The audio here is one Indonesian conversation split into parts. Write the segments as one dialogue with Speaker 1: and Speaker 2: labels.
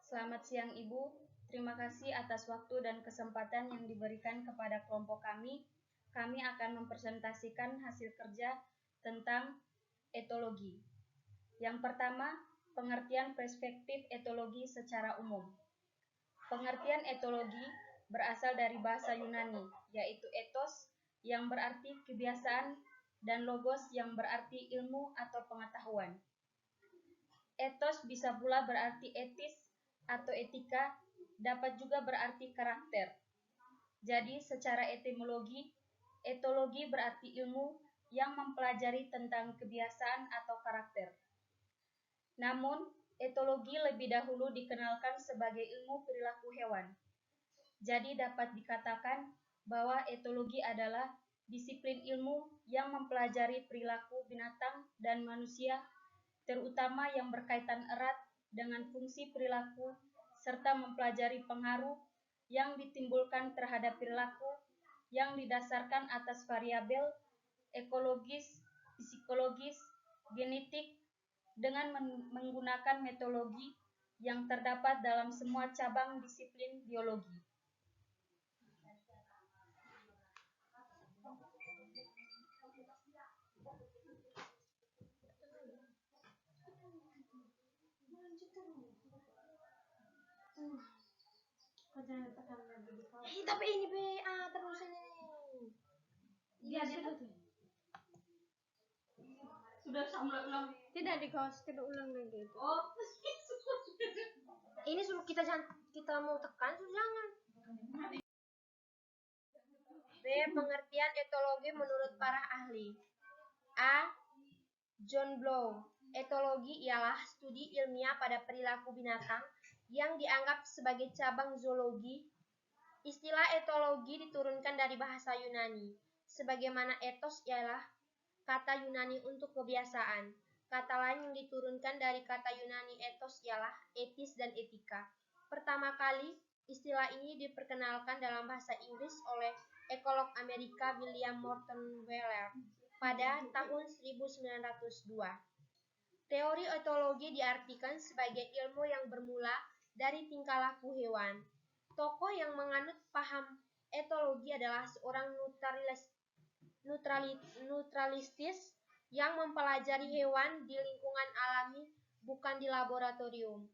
Speaker 1: Selamat siang Ibu, terima kasih atas waktu dan kesempatan yang diberikan kepada kelompok kami. Kami akan mempresentasikan hasil kerja tentang etologi. Yang pertama, pengertian perspektif etologi secara umum. Pengertian etologi berasal dari bahasa Yunani, yaitu ethos yang berarti kebiasaan dan logos yang berarti ilmu atau pengetahuan. Ethos bisa pula berarti etis atau etika, dapat juga berarti karakter. Jadi secara etimologi, etologi berarti ilmu yang mempelajari tentang kebiasaan atau karakter. Namun, etologi lebih dahulu dikenalkan sebagai ilmu perilaku hewan. Jadi dapat dikatakan bahwa etologi adalah disiplin ilmu yang mempelajari perilaku binatang dan manusia, terutama yang berkaitan erat dengan fungsi perilaku serta mempelajari pengaruh yang ditimbulkan terhadap perilaku yang didasarkan atas variabel ekologis, psikologis, genetik dengan menggunakan metodologi yang terdapat dalam semua cabang disiplin biologi.
Speaker 2: Tapi ini BA terus ini.
Speaker 1: Iya, sudah ulang.
Speaker 2: Tidak di kaos, tidak ulang lagi.
Speaker 1: Oh,
Speaker 2: ini suruh kita mau tekan, suruh jangan. B. Pengertian etologi menurut para ahli. A. John Blow. Etologi ialah studi ilmiah pada perilaku binatang yang dianggap sebagai cabang zoologi. Istilah etologi diturunkan dari bahasa Yunani, sebagaimana ethos ialah kata Yunani untuk kebiasaan. Kata lain yang diturunkan dari kata Yunani ethos ialah etis dan etika. Pertama kali, istilah ini diperkenalkan dalam bahasa Inggris oleh ekolog Amerika William Morton Wheeler pada tahun 1902. Teori etologi diartikan sebagai ilmu yang bermula dari tingkah laku hewan. Tokoh yang menganut paham etologi adalah seorang naturalistis yang mempelajari hewan di lingkungan alami, bukan di laboratorium.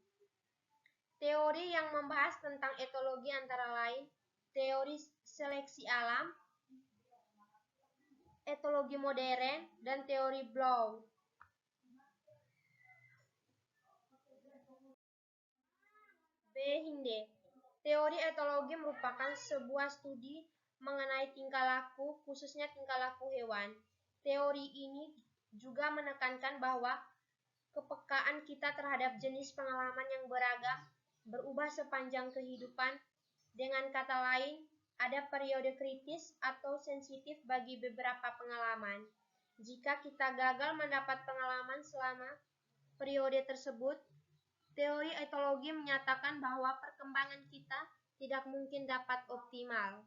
Speaker 2: Teori yang membahas tentang etologi antara lain teori seleksi alam, etologi modern, dan teori Blow. B. Hinde. Teori etologi merupakan sebuah studi mengenai tingkah laku, khususnya tingkah laku hewan. Teori ini juga menekankan bahwa kepekaan kita terhadap jenis pengalaman yang beragam berubah sepanjang kehidupan. Dengan kata lain, ada periode kritis atau sensitif bagi beberapa pengalaman. Jika kita gagal mendapat pengalaman selama periode tersebut, teori etologi menyatakan bahwa perkembangan kita tidak mungkin dapat optimal.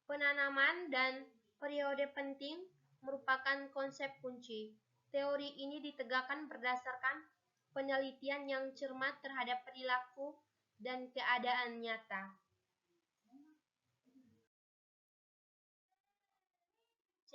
Speaker 2: Penanaman dan periode penting merupakan konsep kunci. Teori ini ditegakkan berdasarkan penelitian yang cermat terhadap perilaku dan keadaan nyata. C.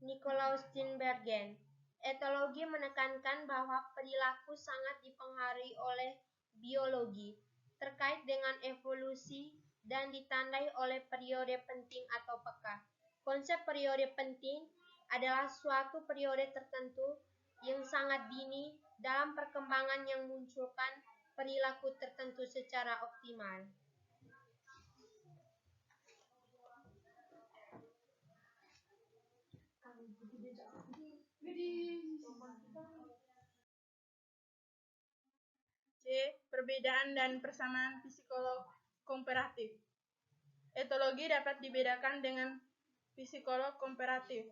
Speaker 2: Nicolaus Tinbergen. Etologi menekankan bahwa perilaku sangat dipengaruhi oleh biologi, terkait dengan evolusi, dan ditandai oleh periode penting atau peka. Konsep periode penting adalah suatu periode tertentu yang sangat dini dalam perkembangan yang memunculkan perilaku tertentu secara optimal.
Speaker 3: C. Perbedaan dan persamaan psikolog komparatif. Etologi dapat dibedakan dengan psikolog komparatif.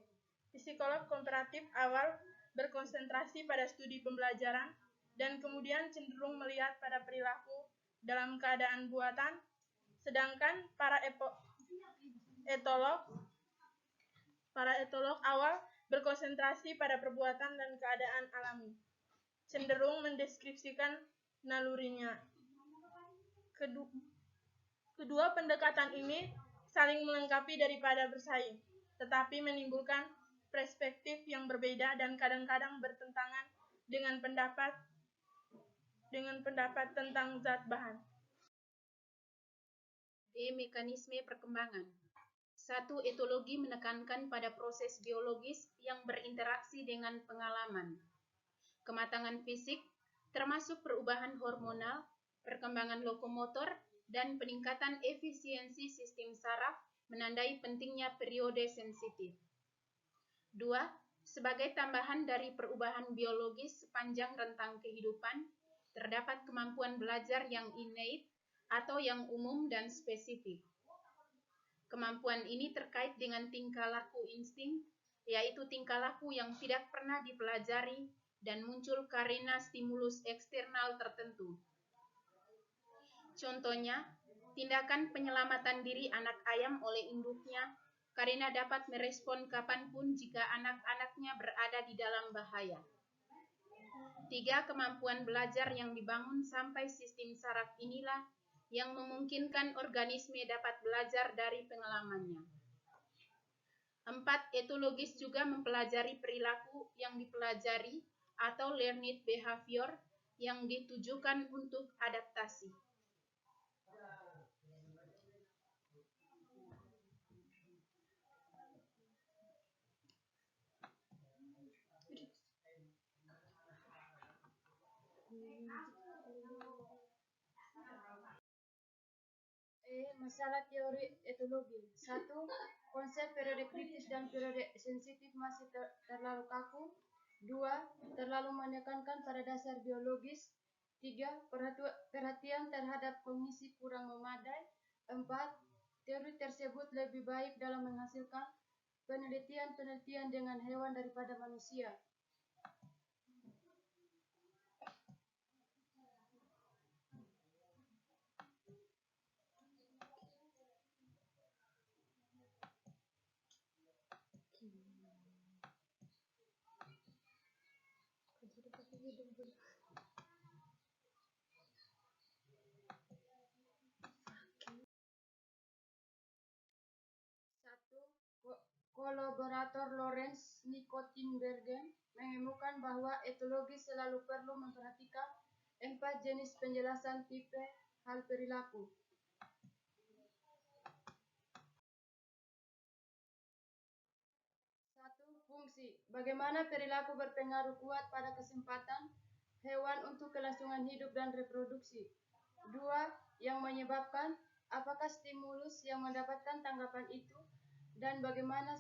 Speaker 3: Psikolog komparatif awal berkonsentrasi pada studi pembelajaran dan kemudian cenderung melihat pada perilaku dalam keadaan buatan, sedangkan para etolog awal berkonsentrasi pada perbuatan dan keadaan alami, cenderung mendeskripsikan nalurinya. Kedua pendekatan ini saling melengkapi daripada bersaing, tetapi menimbulkan perspektif yang berbeda dan kadang-kadang bertentangan dengan pendapat tentang zat bahan.
Speaker 4: Mekanisme perkembangan. 1. Etologi menekankan pada proses biologis yang berinteraksi dengan pengalaman. Kematangan fisik, termasuk perubahan hormonal, perkembangan lokomotor, dan peningkatan efisiensi sistem saraf menandai pentingnya periode sensitif. 2. Sebagai tambahan dari perubahan biologis sepanjang rentang kehidupan, terdapat kemampuan belajar yang innate atau yang umum dan spesifik. Kemampuan ini terkait dengan tingkah laku insting, yaitu tingkah laku yang tidak pernah dipelajari dan muncul karena stimulus eksternal tertentu. Contohnya, tindakan penyelamatan diri anak ayam oleh induknya karena dapat merespon kapanpun jika anak-anaknya berada di dalam bahaya. 3. Kemampuan belajar yang dibangun sampai sistem saraf inilah yang memungkinkan organisme dapat belajar dari pengalamannya. 4. Etologis juga mempelajari perilaku yang dipelajari atau learned behavior yang ditujukan untuk adaptasi.
Speaker 1: Masalah teori etologi. 1. Konsep periode kritis dan periode sensitif masih terlalu kaku. 2. Terlalu menekankan pada dasar biologis. 3. Perhatian terhadap kognisi kurang memadai. 4. Teori tersebut lebih baik dalam menghasilkan penelitian dengan hewan daripada manusia. Kolaborator Lorenz Nicotinbergen menemukan bahwa etologi selalu perlu memperhatikan 4 jenis penjelasan tipe hal perilaku. 1. Fungsi. Bagaimana perilaku berpengaruh kuat pada kesempatan hewan untuk kelangsungan hidup dan reproduksi. 2. Yang menyebabkan, apakah stimulus yang mendapatkan tanggapan itu dan bagaimana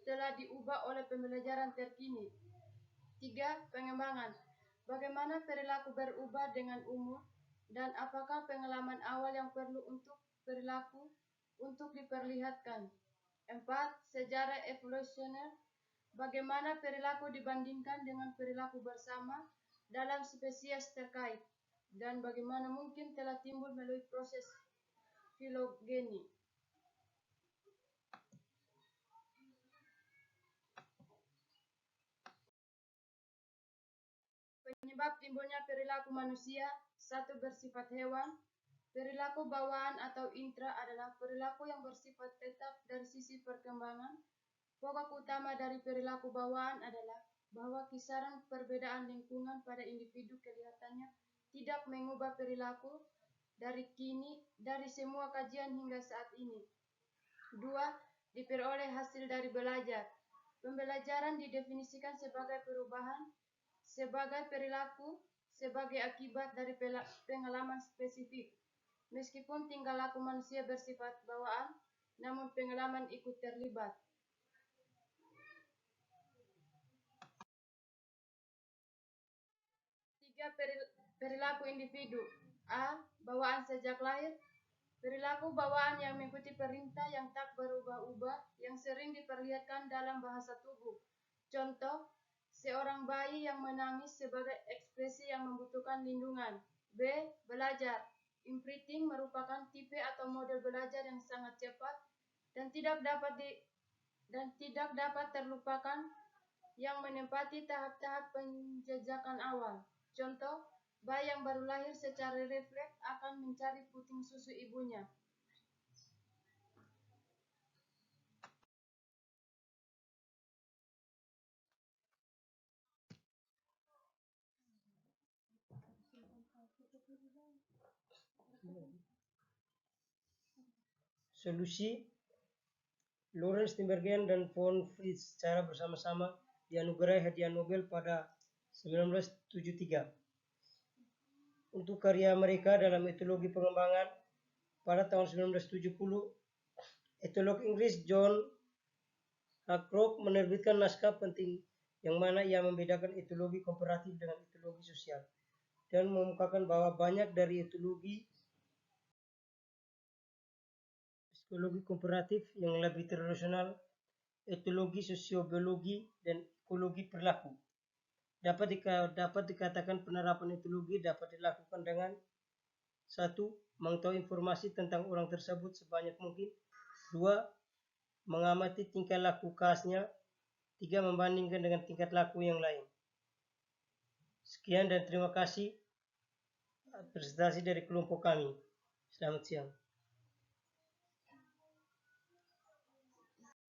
Speaker 1: telah diubah oleh pembelajaran terkini. 3. Pengembangan. Bagaimana perilaku berubah dengan umur dan apakah pengalaman awal yang perlu untuk perilaku untuk diperlihatkan. 4. Sejarah evolusioner. Bagaimana perilaku dibandingkan dengan perilaku bersama dalam spesies terkait dan bagaimana mungkin telah timbul melalui proses filogeni. Penyebab timbulnya perilaku manusia. 1. Bersifat hewan. Perilaku bawaan atau intra adalah perilaku yang bersifat tetap dari sisi perkembangan. Pokok utama dari perilaku bawaan adalah bahwa kisaran perbedaan lingkungan pada individu kelihatannya tidak mengubah perilaku dari semua kajian hingga saat ini. 2. Diperoleh hasil dari belajar. Pembelajaran didefinisikan sebagai perubahan sebagai perilaku sebagai akibat dari pengalaman spesifik. Meskipun tingkah laku manusia bersifat bawaan, namun pengalaman ikut terlibat. 3. Perilaku individu. A. Bawaan sejak lahir. Perilaku bawaan yang mengikuti perintah yang tak berubah-ubah yang sering diperlihatkan dalam bahasa tubuh. Contoh, seorang bayi yang menangis sebagai ekspresi yang membutuhkan lindungan. B. Belajar. Imprinting merupakan tipe atau model belajar yang sangat cepat dan tidak dapat terlupakan yang menempati tahap-tahap penjejakan awal. Contoh,
Speaker 5: Bayi yang baru lahir secara refleks akan mencari puting susu ibunya.
Speaker 6: Solusi: Lawrence Timbergen dan von Fritz secara bersama-sama dianugerahi hadiah Nobel pada 1973 untuk karya mereka dalam etologi pengembangan. Pada tahun 1970, etolog Inggris John Hackrock menerbitkan naskah penting yang mana ia membedakan etologi komparatif dengan etologi sosial dan mengemukakan bahwa banyak dari etologi psikologi komparatif yang lebih tradisional, etologi sosiobiologi, dan ekologi perilaku. Dapat dikatakan penerapan etologi dapat dilakukan dengan 1. Mengetahui informasi tentang orang tersebut sebanyak mungkin. 2. Mengamati tingkah laku khasnya. 3. Membandingkan dengan tingkat laku yang lain. Sekian dan terima kasih presentasi dari kelompok kami. Selamat siang.